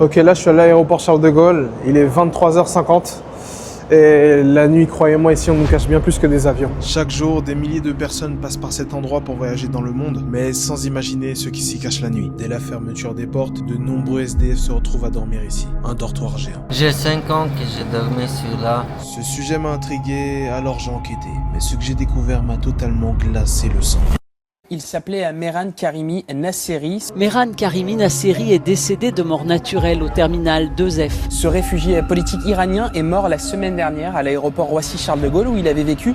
Ok, là je suis à l'aéroport Charles de Gaulle, il est 23h50 et la nuit, croyez-moi, ici on nous cache bien plus que des avions. Chaque jour, des milliers de personnes passent par cet endroit pour voyager dans le monde, mais sans imaginer ce qui s'y cache la nuit. Dès la fermeture des portes, de nombreux SDF se retrouvent à dormir ici, un dortoir géant. J'ai 5 ans que je dormais sur là. Ce sujet m'a intrigué, alors j'ai enquêté, mais ce que j'ai découvert m'a totalement glacé le sang. Il s'appelait Mehran Karimi Nasseri. Mehran Karimi Nasseri est décédé de mort naturelle au terminal 2F. Ce réfugié politique iranien est mort la semaine dernière à l'aéroport Roissy-Charles de Gaulle où il avait vécu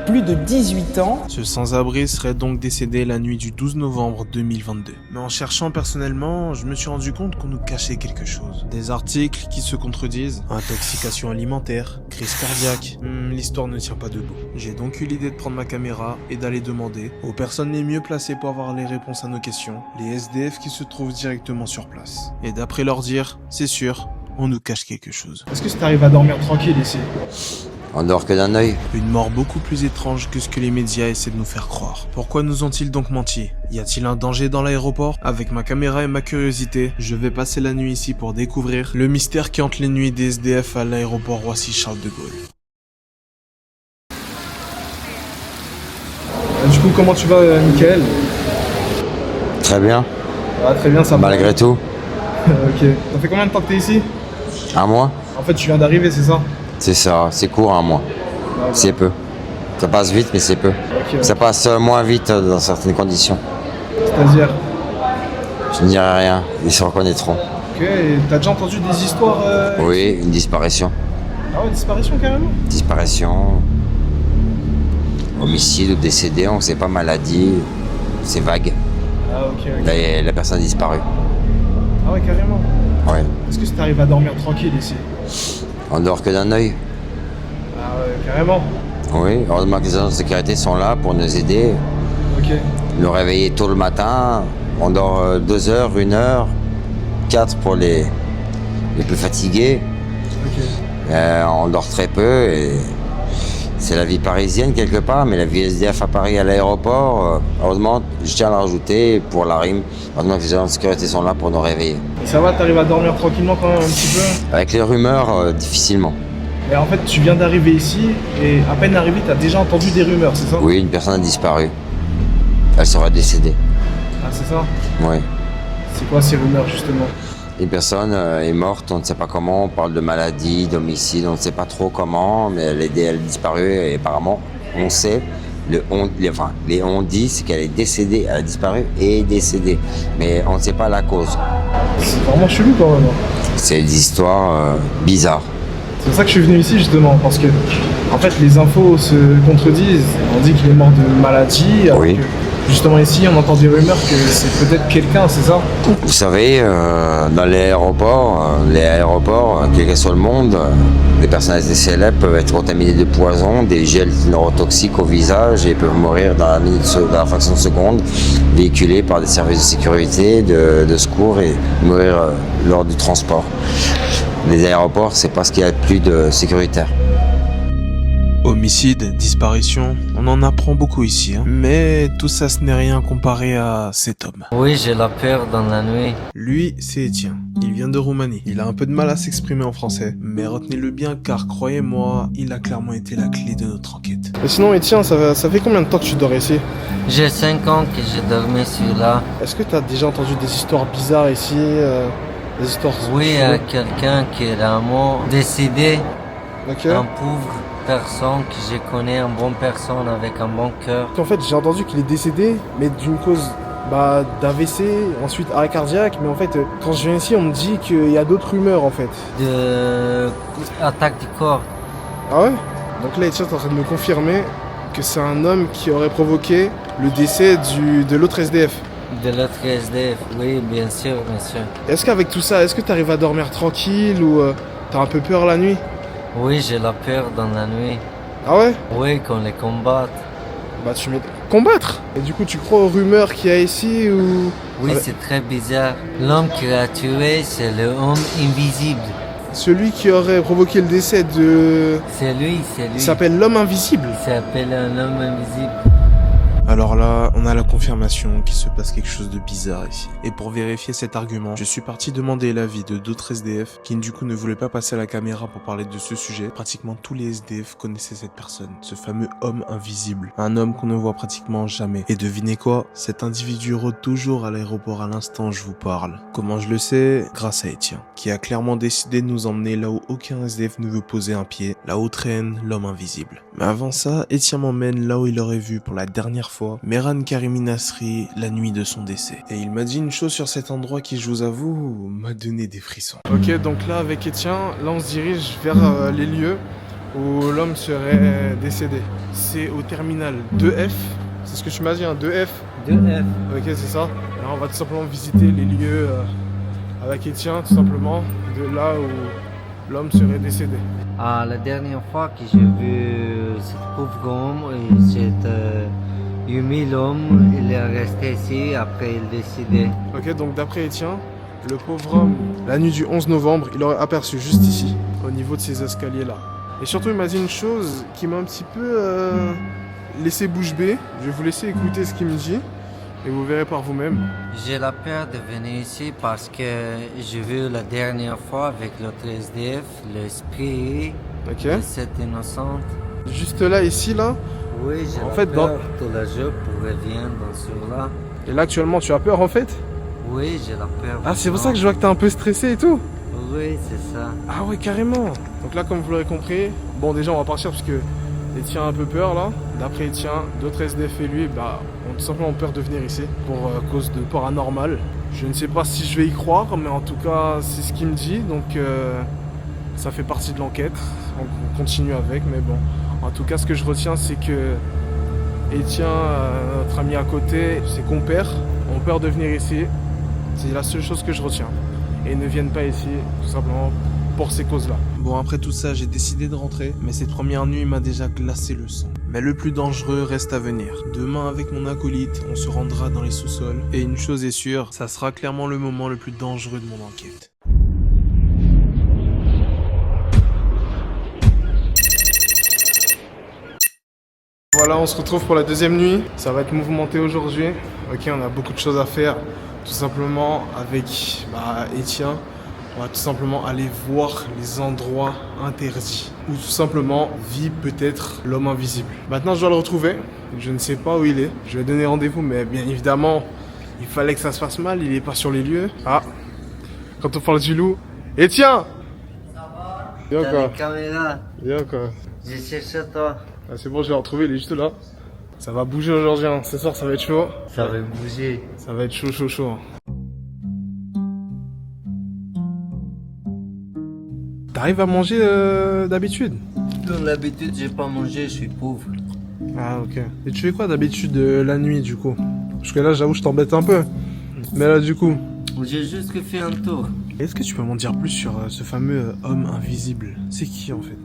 plus de 18 ans. Ce sans-abri serait donc décédé la nuit du 12 novembre 2022. Mais en cherchant personnellement, je me suis rendu compte qu'on nous cachait quelque chose. Des articles qui se contredisent, intoxication alimentaire, crise cardiaque. L'histoire ne tient pas debout. J'ai donc eu l'idée de prendre ma caméra et d'aller demander aux personnes les mieux placées pour avoir les réponses à nos questions, les SDF qui se trouvent directement sur place. Et d'après leur dire, c'est sûr, on nous cache quelque chose. Est-ce que tu arrives à dormir tranquille ici ? On dort que d'un œil. Une mort beaucoup plus étrange que ce que les médias essaient de nous faire croire. Pourquoi nous ont-ils donc menti ? Y a-t-il un danger dans l'aéroport ? Avec ma caméra et ma curiosité, je vais passer la nuit ici pour découvrir le mystère qui hante les nuits des SDF à l'aéroport Roissy-Charles de Gaulle. Du coup, comment tu vas, Mickaël ? Très bien, Ah, très bien, ça va. malgré tout. Ok. Ça fait combien de temps que t'es ici ? Un mois, En fait, tu viens d'arriver, c'est ça ? c'est ça, c'est court un mois. C'est peu. Ça passe vite, mais c'est peu. Ok. Ça passe moins vite dans certaines conditions. C'est-à-dire ? Je ne dirai rien, ils se reconnaîtront. Ok, et t'as déjà entendu des histoires Oui, une disparition. Ah ouais, disparition carrément ? Disparition, homicide ou décédé, on ne sait pas, maladie, c'est vague. Ah ok, ok. La personne a disparu. Ah ouais, carrément. Ouais. Est-ce que t'arrives à dormir tranquille ici ? On dort que d'un œil. Ah ouais, carrément. Oui, heureusement que les agents de sécurité sont là pour nous aider, Ok. nous réveiller tôt le matin. On dort 2 heures, 1 heure, 4 pour les plus fatigués. Ok. On dort très peu et c'est la vie parisienne quelque part, mais la vie SDF à Paris à l'aéroport, heureusement, je tiens à la rajouter pour la rime, heureusement que les agents de sécurité sont là pour nous réveiller. Et ça va, t'arrives à dormir tranquillement quand même un petit peu ? Avec les rumeurs, difficilement. Et en fait, tu viens d'arriver ici et à peine arrivé, t'as déjà entendu des rumeurs, c'est ça ? Oui, une personne a disparu. Elle serait décédée. Ah, c'est ça ? Oui. C'est quoi ces rumeurs justement ? Une personne est morte, on ne sait pas comment, on parle de maladie, d'homicide, on ne sait pas trop comment, mais elle est disparue et apparemment, on sait, on dit c'est qu'elle est décédée, elle a disparu et est décédée, mais on ne sait pas la cause. C'est vraiment chelou quand même. C'est des histoires bizarres. C'est pour ça que je suis venu ici justement, parce que en fait les infos se contredisent. On dit qu'il est mort de maladie, alors Oui. que justement ici on entend des rumeurs que c'est peut-être quelqu'un, c'est ça ? Vous savez, dans les aéroports, quel que soit le monde, les personnalités célèbres peuvent être contaminées de poison, des gels neurotoxiques au visage et peuvent mourir dans la fraction de seconde, véhiculés par des services de sécurité, de secours et mourir lors du transport. Les aéroports, c'est parce qu'il y a plus de sécuritaire. Homicide, disparition, on en apprend beaucoup ici, hein. Mais tout ça ce n'est rien comparé à cet homme. Oui, j'ai la peur dans la nuit. Lui, c'est Etienne. Il vient de Roumanie. Il a un peu de mal à s'exprimer en français. Mais retenez-le bien car croyez-moi, il a clairement été la clé de notre enquête. Et sinon Etienne, ça fait combien de temps que tu dors ici ? J'ai 5 ans que je dormais sur là. Est-ce que tu as déjà entendu des histoires bizarres ici des histoires... Oui, il y a quelqu'un qui est vraiment décédé, Ok. un pauvre personne que je connais, une bonne personne avec un bon cœur. En fait, j'ai entendu qu'il est décédé, mais d'une cause d'AVC, ensuite arrêt cardiaque. Mais en fait, quand je viens ici, on me dit qu'il y a d'autres rumeurs en fait. De attaque du corps. Ah ouais ? Donc là, Etienne est en train de me confirmer que c'est un homme qui aurait provoqué le décès de l'autre SDF. De l'autre SDF, oui, bien sûr, monsieur. Est-ce qu'avec tout ça, est-ce que tu arrives à dormir tranquille ou t'as un peu peur la nuit ? Oui, j'ai la peur dans la nuit. Ah ouais ? Oui, qu'on les combatte. Bah tu mets combattre. Et du coup, tu crois aux rumeurs qu'il y a ici ou... Oui, Ah ouais. c'est très bizarre. L'homme qui l'a tué, c'est l'homme invisible. Celui qui aurait provoqué le décès de... C'est lui. Il s'appelle l'homme invisible. Il s'appelle un homme invisible. Alors là, on a la confirmation qu'il se passe quelque chose de bizarre ici. Et pour vérifier cet argument, je suis parti demander l'avis de d'autres SDF qui du coup ne voulaient pas passer à la caméra pour parler de ce sujet. Pratiquement tous les SDF connaissaient cette personne, ce fameux homme invisible. Un homme qu'on ne voit pratiquement jamais. Et devinez quoi? Cet individu rôde toujours à l'aéroport à l'instant où je vous parle. Comment je le sais? Grâce à Etienne, qui a clairement décidé de nous emmener là où aucun SDF ne veut poser un pied, là où traîne l'homme invisible. Mais avant ça, Etienne m'emmène là où il aurait vu pour la dernière fois Mehran Karimi Nasri la nuit de son décès. Et il m'a dit une chose sur cet endroit qui, je vous avoue, m'a donné des frissons. Ok, donc là avec Etienne, là on se dirige vers les lieux où l'homme serait décédé. C'est au terminal 2F, c'est ce que tu m'as dit, hein, 2F. 2F. Ok, c'est ça. Là on va tout simplement visiter les lieux avec Etienne, tout simplement, de là où l'homme serait décédé. Ah, la dernière fois que j'ai vu ce pauvre homme, c'était 8000 hommes, il est resté ici, après il est décédé. Ok, donc d'après Etienne, le pauvre homme, la nuit du 11 novembre, il aurait aperçu juste ici, au niveau de ces escaliers-là. Et surtout, il m'a dit une chose qui m'a un petit peu laissé bouche bée. Je vais vous laisser écouter ce qu'il me dit, et vous verrez par vous-même. J'ai la peur de venir ici parce que j'ai vu la dernière fois avec l'autre SDF, l'esprit Ok. de cette innocente. Juste là, ici, là. Oui, j'ai En la fait, peur tout le jeu pour revenir dans ce là. Et là, actuellement, tu as peur, en fait? Oui, j'ai la peur. Ah, c'est pour ça que je vois que t'es un peu stressé et tout. Oui, c'est ça. Ah ouais, carrément. Donc là, comme vous l'aurez compris, bon, déjà, on va partir parce que Etienne a un peu peur, là. D'après Etienne, d'autres SDF et lui, bah, ont tout simplement peur de venir ici pour cause de paranormal. Je ne sais pas si je vais y croire, mais en tout cas, c'est ce qu'il me dit. Donc, ça fait partie de l'enquête. Donc, on continue avec, mais bon. En tout cas, ce que je retiens, c'est que Etienne, notre ami à côté, ses compères ont peur de venir ici. C'est la seule chose que je retiens. Et ils ne viennent pas ici, tout simplement, pour ces causes-là. Bon, après tout ça, j'ai décidé de rentrer, mais cette première nuit m'a déjà glacé le sang. Mais le plus dangereux reste à venir. Demain, avec mon acolyte, on se rendra dans les sous-sols. Et une chose est sûre, ça sera clairement le moment le plus dangereux de mon enquête. Voilà, on se retrouve pour la deuxième nuit. Ça va être mouvementé aujourd'hui. Ok, on a beaucoup de choses à faire. Tout simplement avec Etienne, on va tout simplement aller voir les endroits interdits. Où tout simplement vit peut-être l'homme invisible. Maintenant, je dois le retrouver. Je ne sais pas où il est. Je vais donner rendez-vous, mais bien évidemment, il fallait que ça se fasse mal. Il n'est pas sur les lieux. Ah, quand on parle du loup. Etienne! Ça va? Bien T'as quoi? les caméras. Bien quoi? J'ai cherché toi. Ah, c'est bon, je l'ai retrouvé, il est juste là. Ça va bouger aujourd'hui, hein. Ce soir ça va être chaud. Ça va bouger. Ça va être chaud. T'arrives à manger d'habitude? Comme d'habitude, j'ai pas mangé, je suis pauvre. Ah ok. Et tu fais quoi d'habitude la nuit du coup? Parce que là j'avoue je t'embête un peu. Mais là du coup... J'ai juste fait un tour. Est-ce que tu peux m'en dire plus sur ce fameux homme invisible? C'est qui en fait?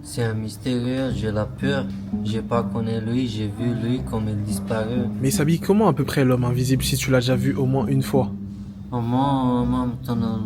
C'est un mystérieux, j'ai la peur. J'ai pas connu lui, j'ai vu lui comme il disparu. Mais il s'habille comment à peu près l'homme invisible si tu l'as déjà vu au moins une fois? Un manteau noir.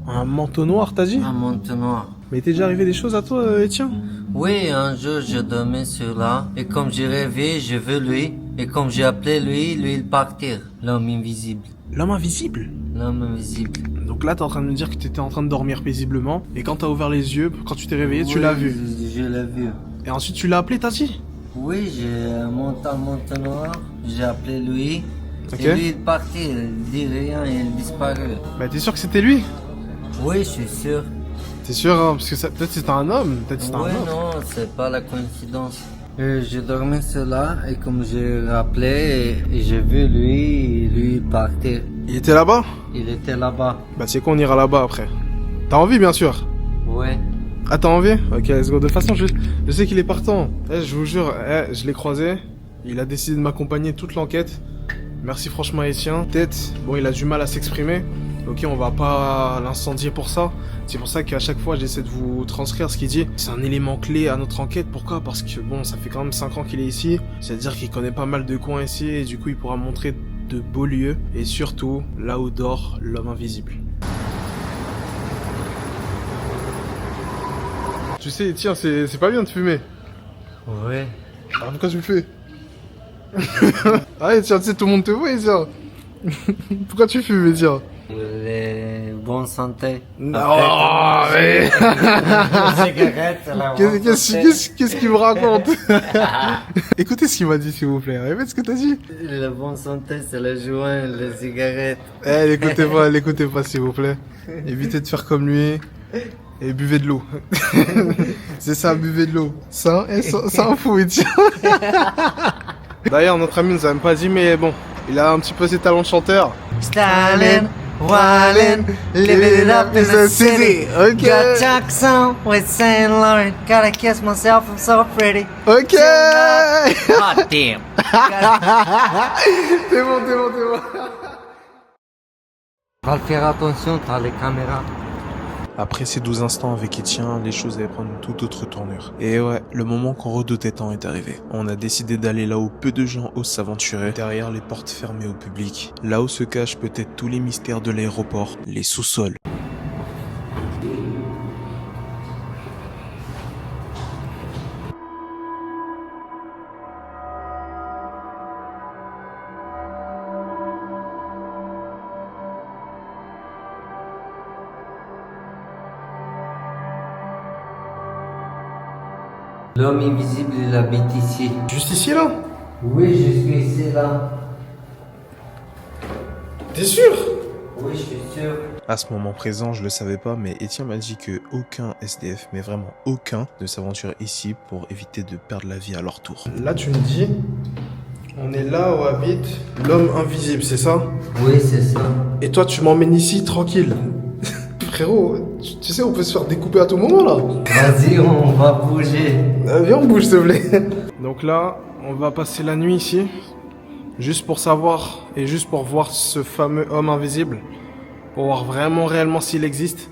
Un manteau noir t'as dit? Un manteau noir. Mais t'es déjà arrivé des choses à toi Etienne? Oui, un jour je dormais sur là, et comme j'ai rêvé, j'ai vu lui, et comme j'ai appelé lui, il partir, l'homme invisible. L'homme invisible? L'homme invisible. Donc là, t'es en train de me dire que t'étais en train de dormir paisiblement, et quand t'as ouvert les yeux, quand tu t'es réveillé, tu l'as vu. Je l'ai vu. Et ensuite, tu l'as appelé, t'as dit? Oui, j'ai monté un manteau noir, j'ai appelé lui, Ok. et lui il partit, il dit rien et il disparut. Bah, t'es sûr que c'était lui? Oui, je suis sûr. T'es sûr, hein? Parce que peut-être c'était un homme, peut-être c'était Oui, un homme. non, c'est pas la coïncidence. J'ai dormi sur là, et comme j'ai rappelé, et j'ai vu lui il partait. Il était là-bas? Il était là-bas. Bah, tu sais quoi, on ira là-bas après. T'as envie, bien sûr? Ouais. Ah, t'as envie? Ok, let's go. De toute façon, je sais qu'il est partant. Je vous jure, je l'ai croisé. Il a décidé de m'accompagner toute l'enquête. Merci franchement, Etienne. Peut-être, bon, il a du mal à s'exprimer. Ok, on va pas l'incendier pour ça. C'est pour ça qu'à chaque fois, j'essaie de vous transcrire ce qu'il dit. C'est un élément clé à notre enquête. Pourquoi? Parce que bon, ça fait quand même 5 ans qu'il est ici. C'est-à-dire qu'il connaît pas mal de coins ici. Et du coup, il pourra montrer de beaux lieux. Et surtout, là où dort l'homme invisible. Tu sais, tiens, c'est pas bien de fumer. Ouais. Alors pourquoi tu le fais? Ah, tiens, tu sais, tout le monde te voit, tiens. Pourquoi tu fumes, tiens? Les bonne santé. Non, mais... La cigarette, c'est la bonne santé. Qu'est-ce qu'il me raconte? Écoutez ce qu'il m'a dit, s'il vous plaît. Répète ce que t'as dit. La bonne santé, c'est le joint, les cigarettes. Eh, l'écoutez pas, s'il vous plaît. Évitez de faire comme lui. Et buvez de l'eau. C'est ça, buvez de l'eau. Ça un fou, et tiens. D'ailleurs, notre ami nous a même pas dit, mais bon, il a un petit peu ses talents de chanteur. Stalin, Wallin, living it up in the city. Ok. Got Jackson with Saint Laurent. Gotta kiss myself, I'm so pretty. Ok. God damn. C'est bon. Va faire attention, t'as les caméras. Après ces 12 instants avec Etienne, les choses allaient prendre une toute autre tournure. Et ouais, le moment qu'on redoutait tant est arrivé. On a décidé d'aller là où peu de gens osent s'aventurer, derrière les portes fermées au public. Là où se cachent peut-être tous les mystères de l'aéroport, les sous-sols. L'homme invisible, il habite ici. Juste ici là? Oui, je suis ici, là. T'es sûr? Oui, je suis sûr. À ce moment présent, je le savais pas, mais Etienne m'a dit que aucun SDF, mais vraiment aucun, ne s'aventure ici pour éviter de perdre la vie à leur tour. Là, tu me dis, on est là où habite l'homme invisible, c'est ça? Oui, c'est ça. Et toi, tu m'emmènes ici tranquille. Frérot, tu sais, on peut se faire découper à tout moment là. Vas-y, on va bouger. Viens, on bouge, s'il te plaît. Donc là, on va passer la nuit ici, juste pour savoir et juste pour voir ce fameux homme invisible, pour voir vraiment réellement s'il existe.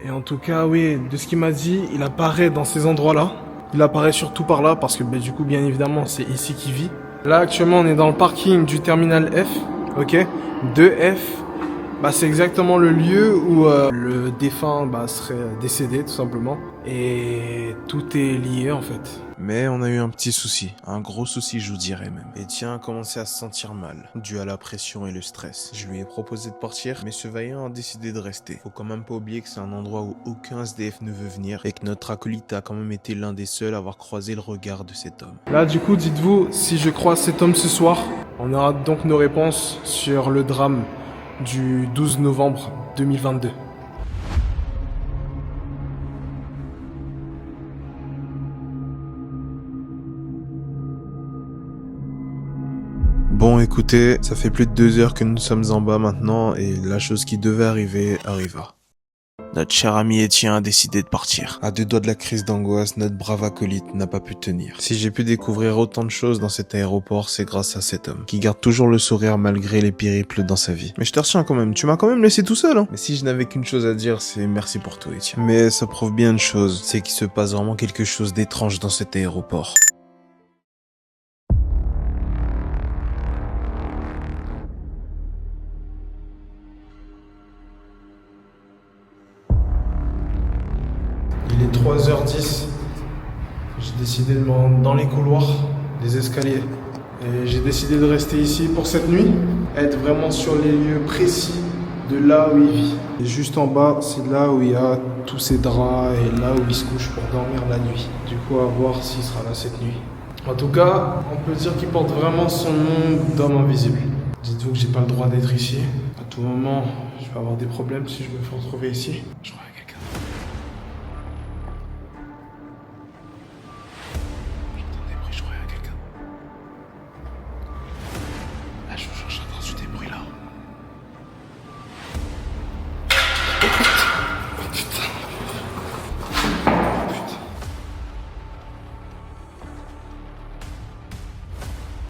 Et en tout cas, oui, de ce qu'il m'a dit, il apparaît dans ces endroits-là. Il apparaît surtout par là, parce que bah, du coup, bien évidemment, c'est ici qu'il vit. Là, actuellement, on est dans le parking du terminal F, ok, 2F. Bah, c'est exactement le lieu où le défunt serait décédé, tout simplement. Et tout est lié, en fait. Mais on a eu un petit souci, un gros souci, je vous dirais même. Etienne a commencé à se sentir mal, dû à la pression et le stress. Je lui ai proposé de partir, mais ce vaillant a décidé de rester. Faut quand même pas oublier que c'est un endroit où aucun SDF ne veut venir, et que notre acolyte a quand même été l'un des seuls à avoir croisé le regard de cet homme. Là, du coup, dites-vous, si je croise cet homme ce soir, on aura donc nos réponses sur le drame du 12 novembre 2022. Bon, écoutez, ça fait plus de 2 heures que nous sommes en bas maintenant et la chose qui devait arriver arriva. Notre cher ami Etienne a décidé de partir. À 2 doigts de la crise d'angoisse, notre brave acolyte n'a pas pu tenir. Si j'ai pu découvrir autant de choses dans cet aéroport, c'est grâce à cet homme, qui garde toujours le sourire malgré les périples dans sa vie. Mais je te retiens quand même, tu m'as quand même laissé tout seul, hein. Mais si je n'avais qu'une chose à dire, c'est merci pour tout, Etienne. Mais ça prouve bien une chose, c'est qu'il se passe vraiment quelque chose d'étrange dans cet aéroport. Il est 3h10. J'ai décidé de me rendre dans les couloirs des escaliers. Et j'ai décidé de rester ici pour cette nuit. Être vraiment sur les lieux précis de là où il vit. Et juste en bas, c'est là où il y a tous ses draps et là où il se couche pour dormir la nuit. Du coup, à voir s'il sera là cette nuit. En tout cas, on peut dire qu'il porte vraiment son nom d'homme invisible. Dites-vous que j'ai pas le droit d'être ici. À tout moment, je vais avoir des problèmes si je me fais retrouver ici. Je crois que